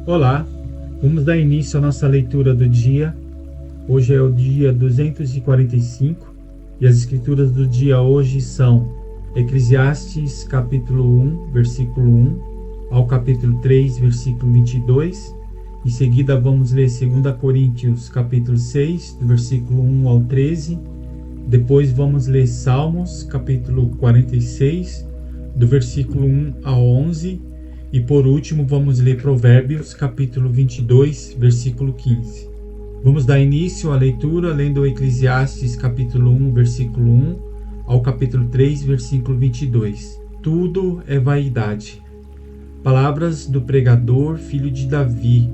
Olá, vamos dar início à nossa leitura do dia. Hoje é o dia 245 e as escrituras do dia hoje são Eclesiastes capítulo 1, versículo 1 ao capítulo 3, versículo 22. Em seguida vamos ler 2 Coríntios capítulo 6, do versículo 1 ao 13. Depois vamos ler Salmos capítulo 46, do versículo 1 ao 11. E por último vamos ler Provérbios capítulo 22, versículo 15. Vamos dar início à leitura lendo Eclesiastes capítulo 1, versículo 1 ao capítulo 3, versículo 22. Tudo é vaidade. Palavras do pregador, filho de Davi,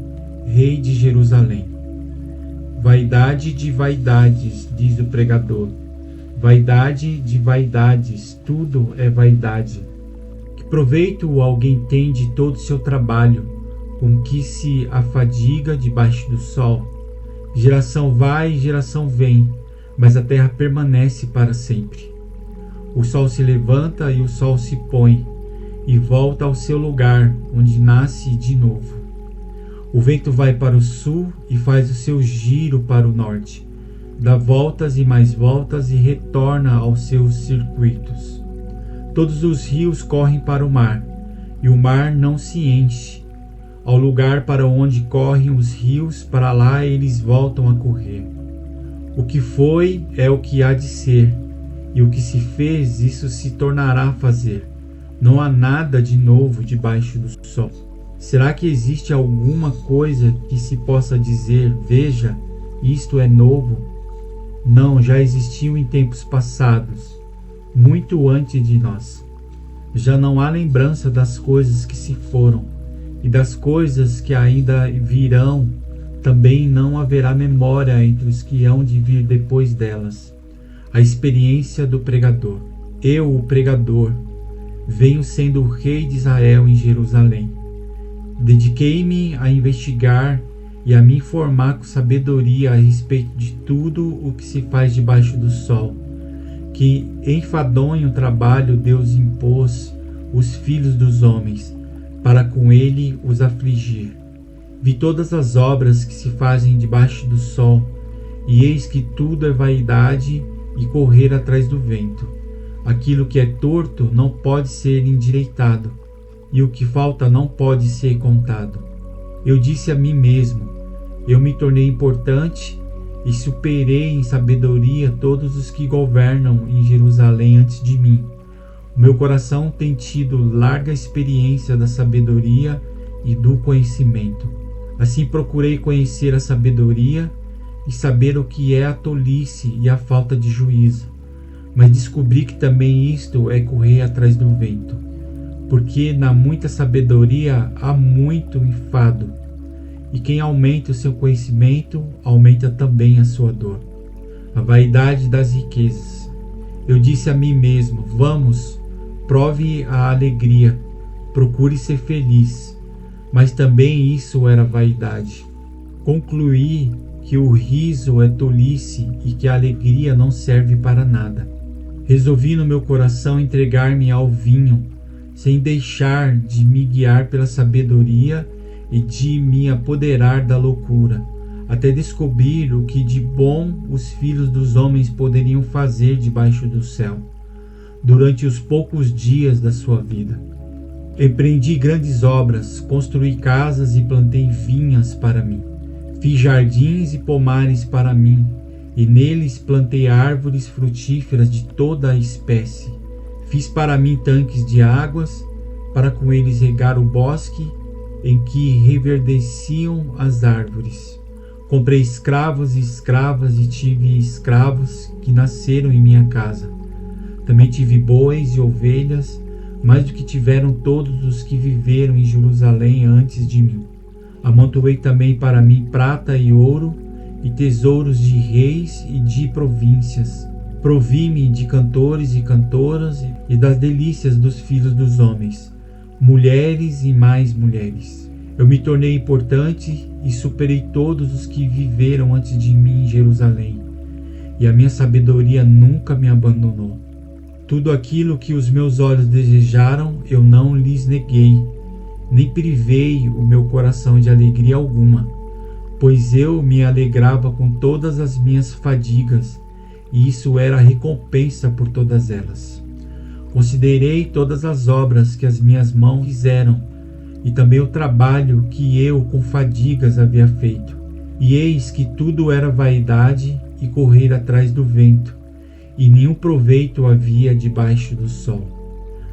rei de Jerusalém. Vaidade de vaidades, diz o pregador. Vaidade de vaidades, tudo é vaidade. Que proveito alguém tem de todo o seu trabalho, com que se afadiga debaixo do sol? Geração vai e geração vem, mas a terra permanece para sempre. O sol se levanta e o sol se põe, e volta ao seu lugar, onde nasce de novo. O vento vai para o sul e faz o seu giro para o norte, dá voltas e mais voltas e retorna aos seus circuitos. Todos os rios correm para o mar, e o mar não se enche. Ao lugar para onde correm os rios, para lá eles voltam a correr. O que foi é o que há de ser, e o que se fez, isso se tornará a fazer. Não há nada de novo debaixo do sol. Será que existe alguma coisa que se possa dizer, veja, isto é novo? Não, já existiu em tempos passados, muito antes de nós. Já não há lembrança das coisas que se foram, e das coisas que ainda virão, também não haverá memória entre os que hão de vir depois delas. A experiência do pregador. Eu, o pregador, venho sendo o rei de Israel em Jerusalém. Dediquei-me a investigar e a me informar com sabedoria a respeito de tudo o que se faz debaixo do sol. Que enfadonho trabalho Deus impôs os filhos dos homens, para com ele os afligir. Vi todas as obras que se fazem debaixo do sol, e eis que tudo é vaidade e correr atrás do vento. Aquilo que é torto não pode ser endireitado, e o que falta não pode ser contado. Eu disse a mim mesmo, eu me tornei importante e superei em sabedoria todos os que governam em Jerusalém antes de mim. O meu coração tem tido larga experiência da sabedoria e do conhecimento. Assim procurei conhecer a sabedoria e saber o que é a tolice e a falta de juízo. Mas descobri que também isto é correr atrás do vento. Porque na muita sabedoria há muito enfado. E quem aumenta o seu conhecimento, aumenta também a sua dor. A vaidade das riquezas. Eu disse a mim mesmo, vamos, prove a alegria, procure ser feliz. Mas também isso era vaidade. Concluí que o riso é tolice e que a alegria não serve para nada. Resolvi no meu coração entregar-me ao vinho, sem deixar de me guiar pela sabedoria e de me apoderar da loucura, até descobrir o que de bom os filhos dos homens poderiam fazer debaixo do céu, durante os poucos dias da sua vida. Empreendi grandes obras, construí casas e plantei vinhas para mim. Fiz jardins e pomares para mim, e neles plantei árvores frutíferas de toda a espécie. Fiz para mim tanques de águas, para com eles regar o bosque em que reverdeciam as árvores. Comprei escravos e escravas e tive escravos que nasceram em minha casa. Também tive bois e ovelhas, mais do que tiveram todos os que viveram em Jerusalém antes de mim. Amontoei também para mim prata e ouro, e tesouros de reis e de províncias. Provi-me de cantores e cantoras e das delícias dos filhos dos homens, mulheres e mais mulheres. Eu me tornei importante e superei todos os que viveram antes de mim em Jerusalém, e a minha sabedoria nunca me abandonou. Tudo aquilo que os meus olhos desejaram, eu não lhes neguei, nem privei o meu coração de alegria alguma, pois eu me alegrava com todas as minhas fadigas, e isso era a recompensa por todas elas. Considerei todas as obras que as minhas mãos fizeram, e também o trabalho que eu com fadigas havia feito. E eis que tudo era vaidade e correr atrás do vento, e nenhum proveito havia debaixo do sol.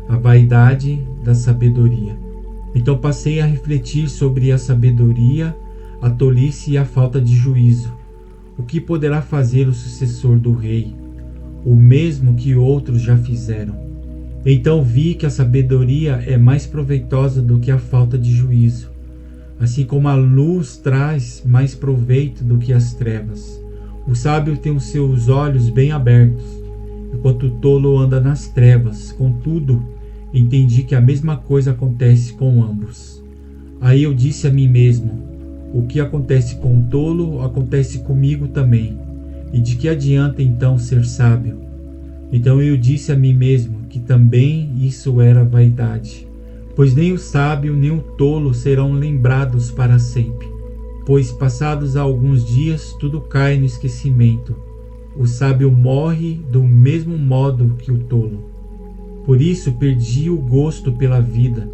A vaidade da sabedoria. Então passei a refletir sobre a sabedoria, a tolice e a falta de juízo. O que poderá fazer o sucessor do rei? O mesmo que outros já fizeram. Então vi que a sabedoria é mais proveitosa do que a falta de juízo, assim como a luz traz mais proveito do que as trevas. O sábio tem os seus olhos bem abertos, enquanto o tolo anda nas trevas. Contudo, entendi que a mesma coisa acontece com ambos. Aí eu disse a mim mesmo: o que acontece com o tolo acontece comigo também. E de que adianta então ser sábio? Então eu disse a mim mesmo que também isso era vaidade. Pois nem o sábio nem o tolo serão lembrados para sempre. Pois passados alguns dias tudo cai no esquecimento. O sábio morre do mesmo modo que o tolo. Por isso perdi o gosto pela vida,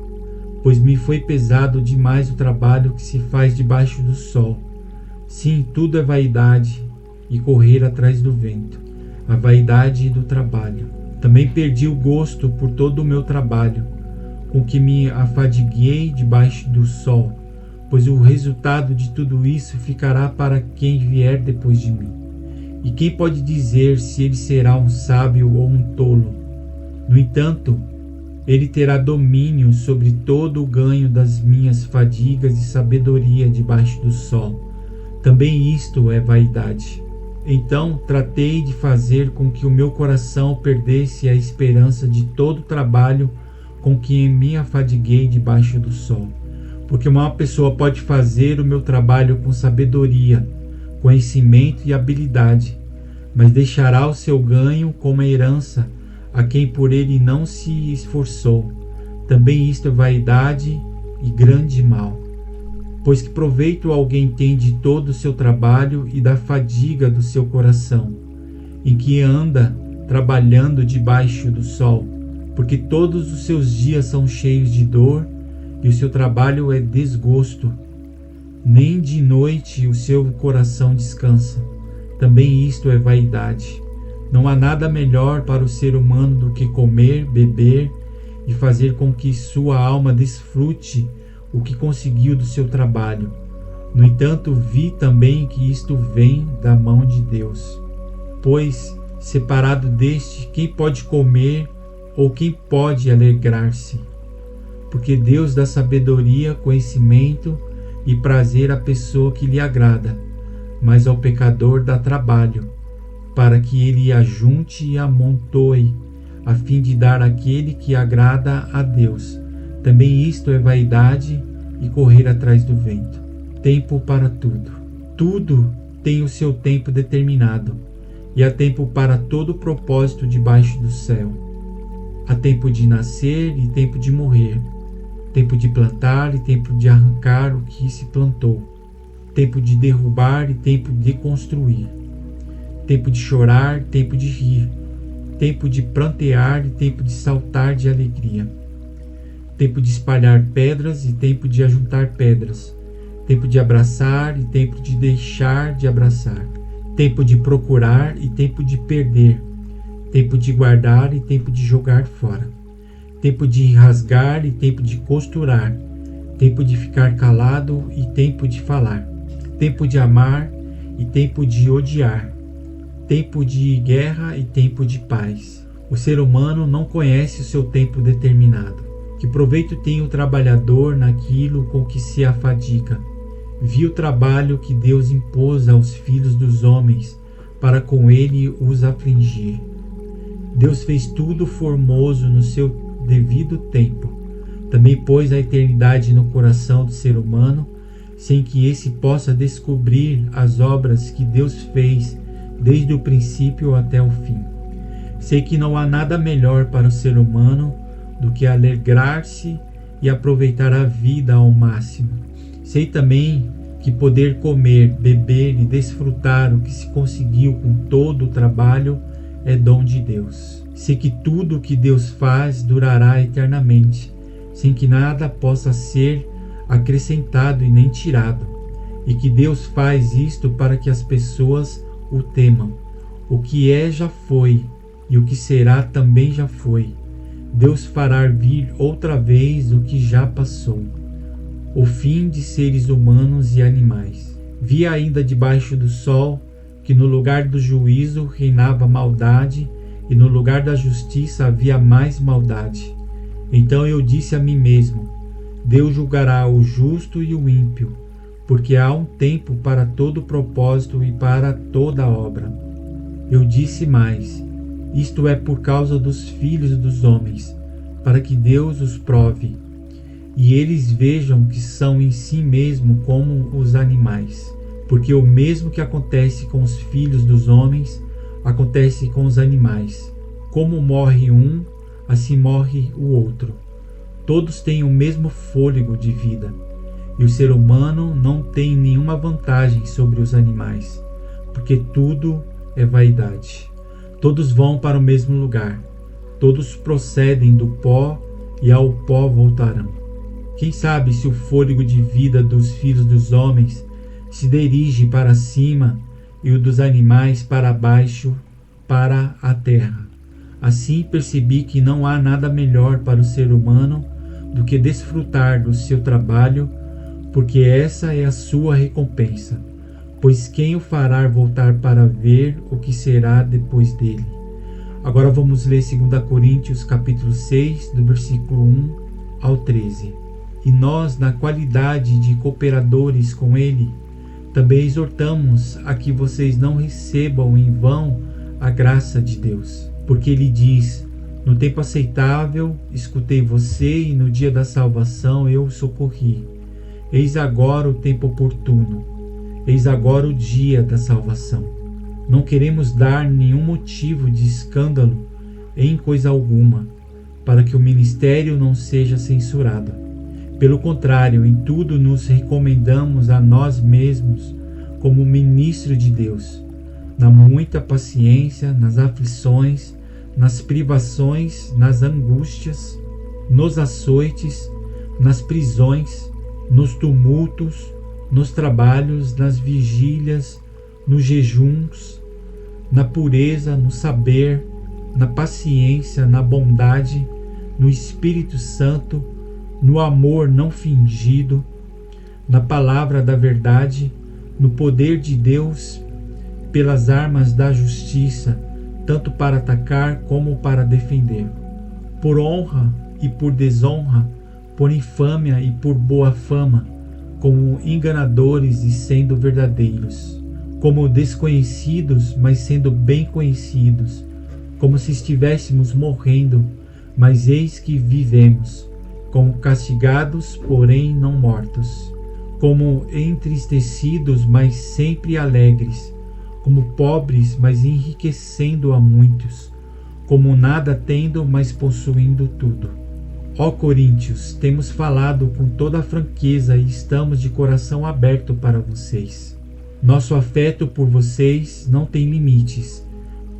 pois me foi pesado demais o trabalho que se faz debaixo do sol. Sim, tudo é vaidade e correr atrás do vento, a vaidade do trabalho. Também perdi o gosto por todo o meu trabalho, com que me afadiguei debaixo do sol, pois o resultado de tudo isso ficará para quem vier depois de mim. E quem pode dizer se ele será um sábio ou um tolo? No entanto, ele terá domínio sobre todo o ganho das minhas fadigas e sabedoria debaixo do sol. Também isto é vaidade. Então tratei de fazer com que o meu coração perdesse a esperança de todo o trabalho com que me afadiguei debaixo do sol. Porque uma pessoa pode fazer o meu trabalho com sabedoria, conhecimento e habilidade, mas deixará o seu ganho como herança a quem por ele não se esforçou. Também isto é vaidade e grande mal. Pois que proveito alguém tem de todo o seu trabalho e da fadiga do seu coração, em que anda trabalhando debaixo do sol, porque todos os seus dias são cheios de dor e o seu trabalho é desgosto. Nem de noite o seu coração descansa. Também isto é vaidade. Não há nada melhor para o ser humano do que comer, beber e fazer com que sua alma desfrute o que conseguiu do seu trabalho. No entanto, vi também que isto vem da mão de Deus. Pois, separado deste, quem pode comer ou quem pode alegrar-se? Porque Deus dá sabedoria, conhecimento e prazer à pessoa que lhe agrada, mas ao pecador dá trabalho, para que ele ajunte e amontoe, a fim de dar àquele que agrada a Deus. Também isto é vaidade e correr atrás do vento. Tempo para tudo. Tudo tem o seu tempo determinado, e há tempo para todo propósito debaixo do céu. Há tempo de nascer e tempo de morrer, tempo de plantar e tempo de arrancar o que se plantou, tempo de derrubar e tempo de construir, tempo de chorar e tempo de rir, tempo de prantear e tempo de saltar de alegria, tempo de espalhar pedras e tempo de ajuntar pedras, tempo de abraçar e tempo de deixar de abraçar, tempo de procurar e tempo de perder, tempo de guardar e tempo de jogar fora, tempo de rasgar e tempo de costurar, tempo de ficar calado e tempo de falar, tempo de amar e tempo de odiar, tempo de guerra e tempo de paz. O ser humano não conhece o seu tempo determinado. Que proveito tem o trabalhador naquilo com que se afadiga? Vi o trabalho que Deus impôs aos filhos dos homens para com ele os afligir. Deus fez tudo formoso no seu devido tempo. Também pôs a eternidade no coração do ser humano, sem que esse possa descobrir as obras que Deus fez desde o princípio até o fim. Sei que não há nada melhor para o ser humano do que alegrar-se e aproveitar a vida ao máximo. Sei também que poder comer, beber e desfrutar o que se conseguiu com todo o trabalho é dom de Deus. Sei que tudo o que Deus faz durará eternamente, sem que nada possa ser acrescentado e nem tirado, e que Deus faz isto para que as pessoas o temam. O que é já foi, e o que será também já foi. Deus fará vir outra vez o que já passou. O fim de seres humanos e animais. Vi ainda debaixo do sol que no lugar do juízo reinava maldade, e no lugar da justiça havia mais maldade. Então eu disse a mim mesmo: Deus julgará o justo e o ímpio, porque há um tempo para todo propósito e para toda obra. Eu disse mais: isto é por causa dos filhos dos homens, para que Deus os prove, e eles vejam que são em si mesmo como os animais. Porque o mesmo que acontece com os filhos dos homens, acontece com os animais. Como morre um, assim morre o outro. Todos têm o mesmo fôlego de vida, e o ser humano não tem nenhuma vantagem sobre os animais, porque tudo é vaidade. Todos vão para o mesmo lugar, todos procedem do pó e ao pó voltarão. Quem sabe se o fôlego de vida dos filhos dos homens se dirige para cima e o dos animais para baixo, para a terra. Assim percebi que não há nada melhor para o ser humano do que desfrutar do seu trabalho, porque essa é a sua recompensa. Pois quem o fará voltar para ver o que será depois dele? Agora vamos ler 2 Coríntios capítulo 6, do versículo 1 ao 13. E nós, na qualidade de cooperadores com ele, também exortamos a que vocês não recebam em vão a graça de Deus. Porque ele diz: no tempo aceitável escutei você, e no dia da salvação eu o socorri. Eis agora o tempo oportuno, eis agora o dia da salvação. Não queremos dar nenhum motivo de escândalo em coisa alguma, para que o ministério não seja censurado. Pelo contrário, em tudo nos recomendamos a nós mesmos como ministro de Deus, na muita paciência, nas aflições, nas privações, nas angústias, nos açoites, nas prisões, nos tumultos, nos trabalhos, nas vigílias, nos jejuns, na pureza, no saber, na paciência, na bondade, no Espírito Santo, no amor não fingido, na palavra da verdade, no poder de Deus, pelas armas da justiça, tanto para atacar como para defender, por honra e por desonra, por infâmia e por boa fama, como enganadores e sendo verdadeiros, como desconhecidos, mas sendo bem conhecidos, como se estivéssemos morrendo, mas eis que vivemos, como castigados, porém não mortos, como entristecidos, mas sempre alegres, como pobres, mas enriquecendo a muitos, como nada tendo, mas possuindo tudo. Ó Coríntios, temos falado com toda a franqueza e estamos de coração aberto para vocês. Nosso afeto por vocês não tem limites.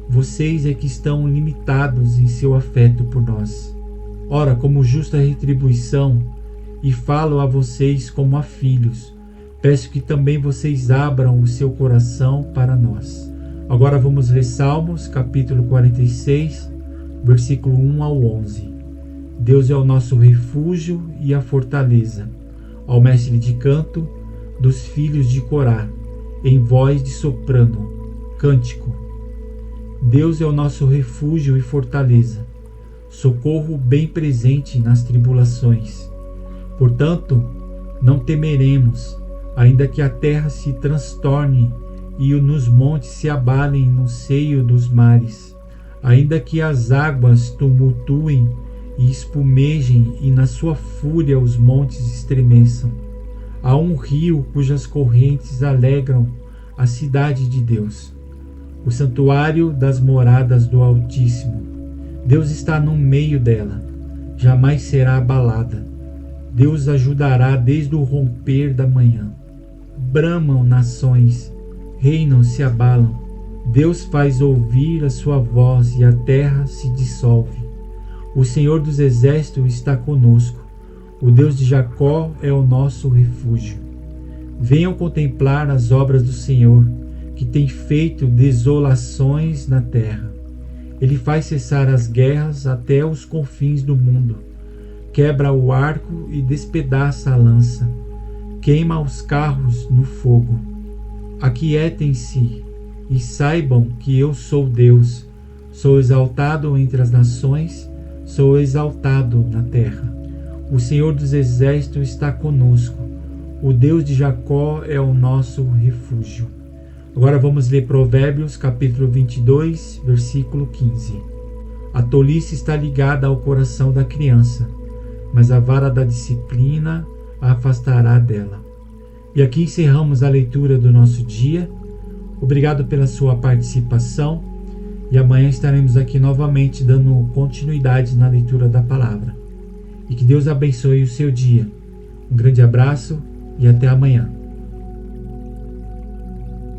Vocês é que estão limitados em seu afeto por nós. Ora, como justa retribuição, e falo a vocês como a filhos, peço que também vocês abram o seu coração para nós. Agora vamos ler Salmos, capítulo 46, versículo 1 ao 11. Deus é o nosso refúgio e a fortaleza, ao mestre de canto dos filhos de Corá, em voz de soprano, cântico. Deus é o nosso refúgio e fortaleza, socorro bem presente nas tribulações. Portanto, não temeremos, ainda que a terra se transtorne e nos montes se abalem no seio dos mares, ainda que as águas tumultuem e espumejem e na sua fúria os montes estremeçam. Há um rio cujas correntes alegram a cidade de Deus, o santuário das moradas do Altíssimo. Deus está no meio dela, jamais será abalada. Deus ajudará desde o romper da manhã. Bramam nações, reinam se abalam. Deus faz ouvir a sua voz e a terra se dissolve. O Senhor dos exércitos está conosco. O Deus de Jacó é o nosso refúgio. Venham contemplar as obras do Senhor, que tem feito desolações na terra. Ele faz cessar as guerras até os confins do mundo. Quebra o arco e despedaça a lança. Queima os carros no fogo. Aquietem-se e saibam que eu sou Deus. Sou exaltado entre as nações, sou exaltado na terra. O Senhor dos exércitos está conosco. O Deus de Jacó é o nosso refúgio. Agora vamos ler Provérbios capítulo 22, versículo 15. A tolice está ligada ao coração da criança, mas a vara da disciplina a afastará dela. E aqui encerramos a leitura do nosso dia. Obrigado pela sua participação e amanhã estaremos aqui novamente dando continuidade na leitura da palavra. E que Deus abençoe o seu dia. Um grande abraço e até amanhã.